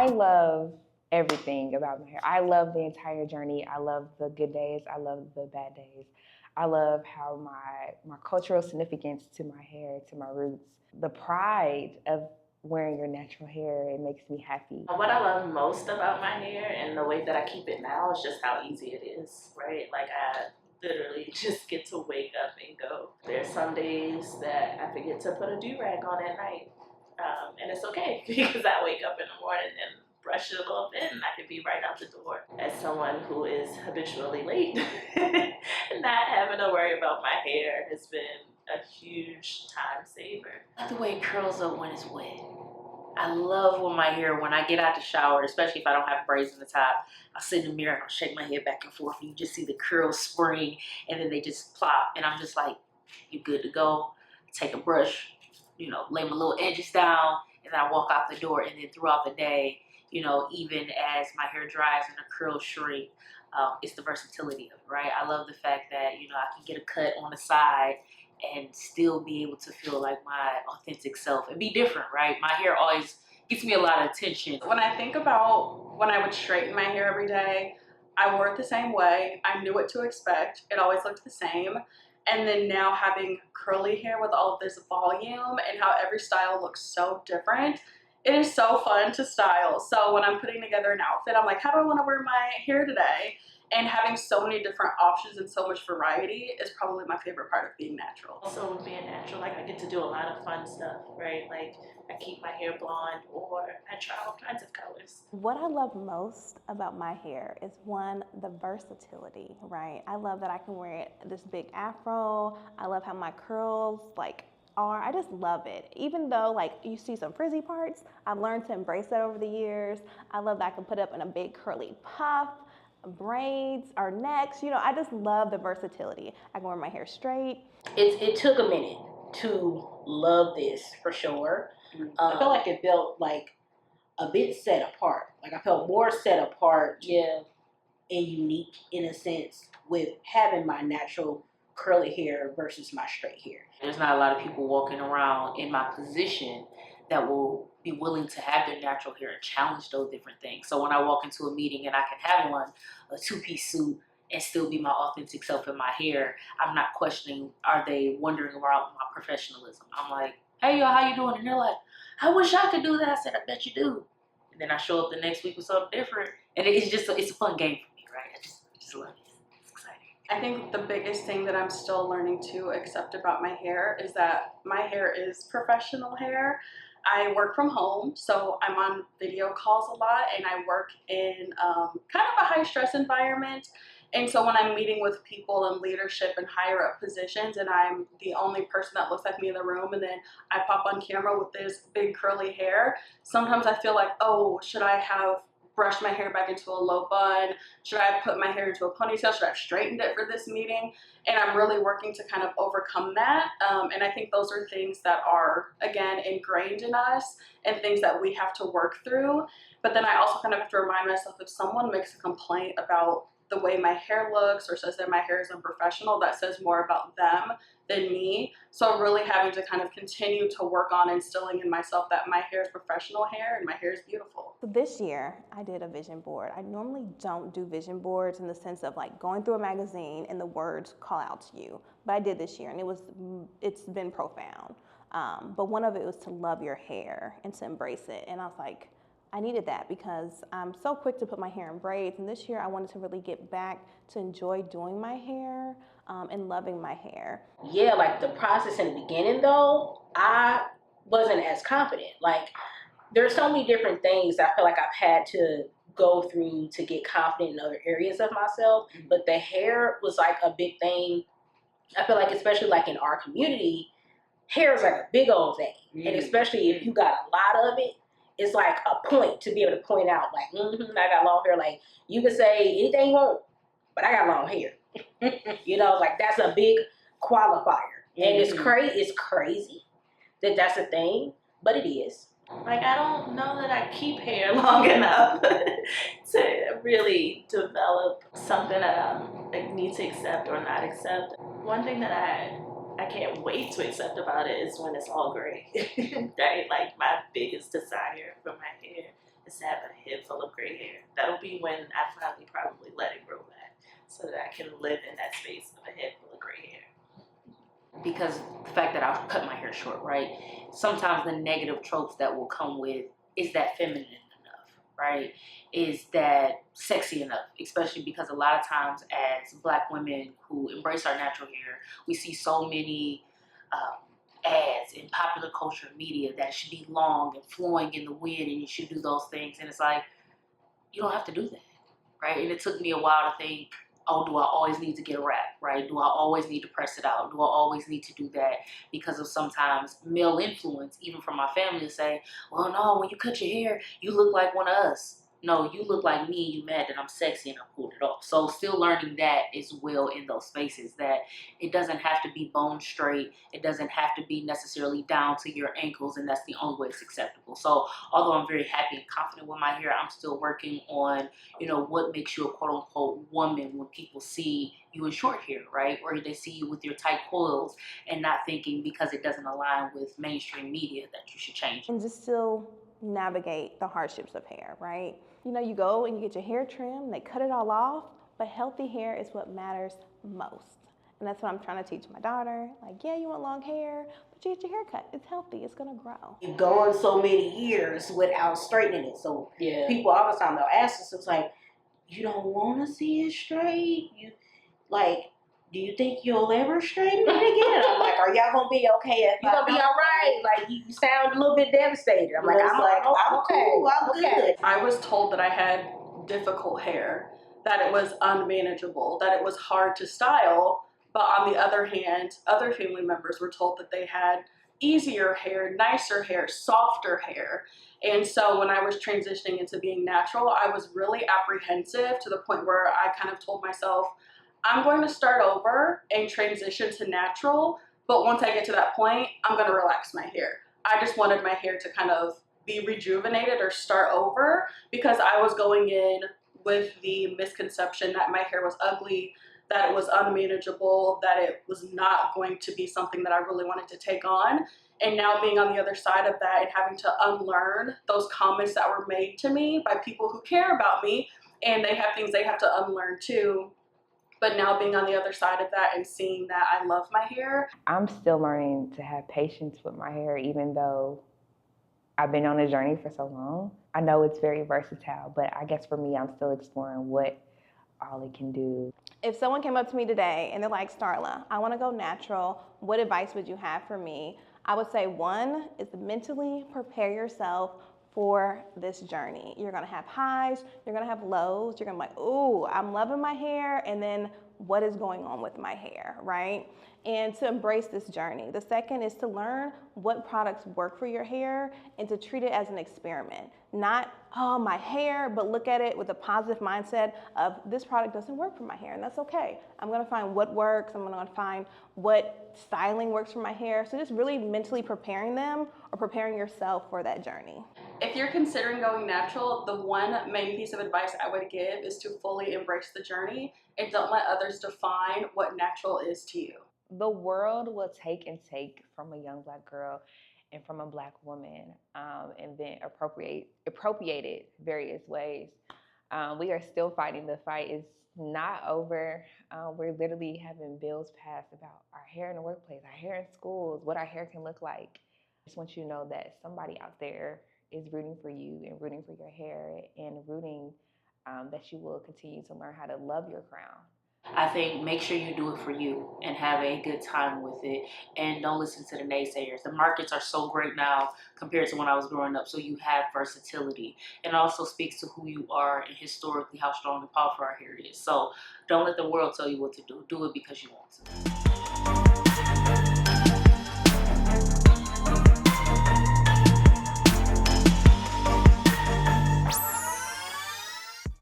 I love everything about my hair. I love the entire journey. I love the good days. I love the bad days. I love how my cultural significance to my hair, to my roots, the pride of wearing your natural hair, it makes me happy. What I love most about my hair and the way that I keep it now is just how easy it is, right? Like I literally just get to wake up and go. There's some days that I forget to put a do-rag on at night. And it's okay because I wake up in the morning and brush it a little bit and I can be right out the door. As someone who is habitually late, not having to worry about my hair has been a huge time saver. I like the way it curls up when it's wet. I love when my hair, when I get out the shower, especially if I don't have braids in the top, I'll sit in the mirror and I'll shake my head back and forth and you just see the curls spring and then they just plop and I'm just like, you good to go. Take a brush, you know, lay my little edges down and then I walk out the door, and then throughout the day, you know, even as my hair dries and the curls shrink, it's the versatility of it, right? I love the fact that, you know, I can get a cut on the side and still be able to feel like my authentic self and be different, right? My hair always gets me a lot of attention. When I think about when I would straighten my hair every day, I wore it the same way. I knew what to expect. It always looked the same. And then now having curly hair with all of this volume and how every style looks so different, it is so fun to style. So when I'm putting together an outfit, I'm like, how do I want to wear my hair today? And having so many different options and so much variety is probably my favorite part of being natural. Also, with being natural, like I get to do a lot of fun stuff, right? Like I keep my hair blonde or I try all kinds of colors. What I love most about my hair is one, the versatility, right? I love that I can wear it this big afro. I love how my curls I just love it. Even though like you see some frizzy parts, I've learned to embrace that over the years. I love that I can put up in a big curly puff, braids or necks. You know, I just love the versatility. I can wear my hair straight. It took a minute to love this for sure. I felt like it felt like a bit set apart. Like I felt more set apart, and unique in a sense with having my natural curly hair versus my straight hair. There's not a lot of people walking around in my position that will be willing to have their natural hair and challenge those different things. So when I walk into a meeting and I can have on a two-piece suit and still be my authentic self in my hair, I'm not questioning, are they wondering about my professionalism? I'm like, hey y'all, how you doing? And they're like, I wish I could do that. I said, I bet you do. And then I show up the next week with something different. And it's a fun game for me, right? I just love it. It's exciting. I think the biggest thing that I'm still learning to accept about my hair is that my hair is professional hair. I work from home, so I'm on video calls a lot, and I work in kind of a high stress environment. And so when I'm meeting with people in leadership and higher up positions and I'm the only person that looks like me in the room and then I pop on camera with this big curly hair, sometimes I feel like, oh, should I have brushed my hair back into a low bun? Should I have put my hair into a ponytail? Should I have straightened it for this meeting? And I'm really working to kind of overcome that. And I think those are things that are, again, ingrained in us and things that we have to work through. But then I also kind of have to remind myself, if someone makes a complaint about the way my hair looks or says that my hair is unprofessional, that says more about them than me. So really having to kind of continue to work on instilling in myself that my hair is professional hair and my hair is beautiful. This year, I did a vision board. I normally don't do vision boards in the sense of like going through a magazine and the words call out to you, but I did this year and it's been profound. But one of it was to love your hair and to embrace it. And I was like, I needed that because I'm so quick to put my hair in braids, and this year I wanted to really get back to enjoy doing my hair and loving my hair. Yeah, like the process in the beginning though, I wasn't as confident. Like there's so many different things I feel like I've had to go through to get confident in other areas of myself, but the hair was like a big thing. I feel like especially like in our community, hair is like a big old thing, and especially if you got a lot of it, it's like a point to be able to point out, like, I got long hair. Like, you can say anything you want, but I got long hair. You know, like, that's a big qualifier. And it's crazy that that's a thing, but it is. Like, I don't know that I keep hair long enough to really develop something that I need to accept or not accept. One thing that I can't wait to accept about it is when it's all gray, right? Like my biggest desire for my hair is to have a when I finally probably let it grow back so that I can live in that space of a head full of gray hair. Because the fact that I cut my hair short, right? Sometimes the negative tropes that will come with, is that feminine enough, right? Is that sexy enough? Especially because a lot of times as Black women who embrace our natural hair, we see so many ads in popular culture media that should be long and flowing in the wind and you should do those things. And it's like, you don't have to do that, right? And it took me a while to think, oh, do I always need to get a wrap, right? Do I always need to press it out? Do I always need to do that? Because of sometimes male influence, even from my family, to say, well, no, when you cut your hair, you look like one of us. No, you look like me, you mad that I'm sexy and I pulled it off. So still learning that as well in those spaces, that it doesn't have to be bone straight. It doesn't have to be necessarily down to your ankles, and that's the only way it's acceptable. So although I'm very happy and confident with my hair, I'm still working on, you know, what makes you a quote unquote woman when people see you in short hair, right? Or they see you with your tight coils and not thinking because it doesn't align with mainstream media that you should change. And just still navigate the hardships of hair, right? You know, you go and you get your hair trimmed, they cut it all off, but healthy hair is what matters most. And that's what I'm trying to teach my daughter. Like, yeah, you want long hair, but you get your hair cut. It's healthy, it's gonna grow. You've gone so many years without straightening it. So Yeah. people all the time, they'll ask us, it's like, you don't want to see it straight? You, like, do you think you'll ever straighten it again? I'm like, are y'all gonna be okay? You gonna be all right? Like, you sound a little bit devastated. I'm like, I'm cool, I'm good. I was told that I had difficult hair, that it was unmanageable, that it was hard to style. But on the other hand, other family members were told that they had easier hair, nicer hair, softer hair. And so when I was transitioning into being natural, I was really apprehensive to the point where I kind of told myself, I'm going to start over and transition to natural. But once I get to that point, I'm going to relax my hair. I just wanted my hair to kind of be rejuvenated or start over, because I was going in with the misconception that my hair was ugly, that it was unmanageable, that it was not going to be something that I really wanted to take on. And now being on the other side of that and having to unlearn those comments that were made to me by people who care about me, and they have things they have to unlearn too. But now being on the other side of that and seeing that I love my hair. I'm still learning to have patience with my hair, even though I've been on a journey for so long. I know it's very versatile, but I guess for me, I'm still exploring what all it can do. If someone came up to me today and they're like, Starla, I wanna go natural, what advice would you have for me? I would say one is mentally prepare yourself for this journey. You're gonna have highs, you're gonna have lows, you're gonna be like, ooh, I'm loving my hair, and then what is going on with my hair, right? And to embrace this journey. The second is to learn what products work for your hair and to treat it as an experiment. Not, oh, my hair, but look at it with a positive mindset of this product doesn't work for my hair, and that's okay. I'm gonna find what works, I'm gonna find what styling works for my hair. So just really mentally preparing them or preparing yourself for that journey. If you're considering going natural, the one main piece of advice I would give is to fully embrace the journey and don't let others define what natural is to you. The world will take and take from a young Black girl and from a Black woman, and then appropriate it various ways. We are still fighting the fight. It's not over. We're literally having bills passed about our hair in the workplace, our hair in schools, what our hair can look like. I just want you to know that somebody out there is rooting for you and rooting for your hair and rooting that you will continue to learn how to love your crown. I think make sure you do it for you and have a good time with it, and don't listen to the naysayers. The markets are so great now compared to when I was growing up, so you have versatility. And it also speaks to who you are and historically how strong and powerful our hair is. So don't let the world tell you what to do. Do it because you want to.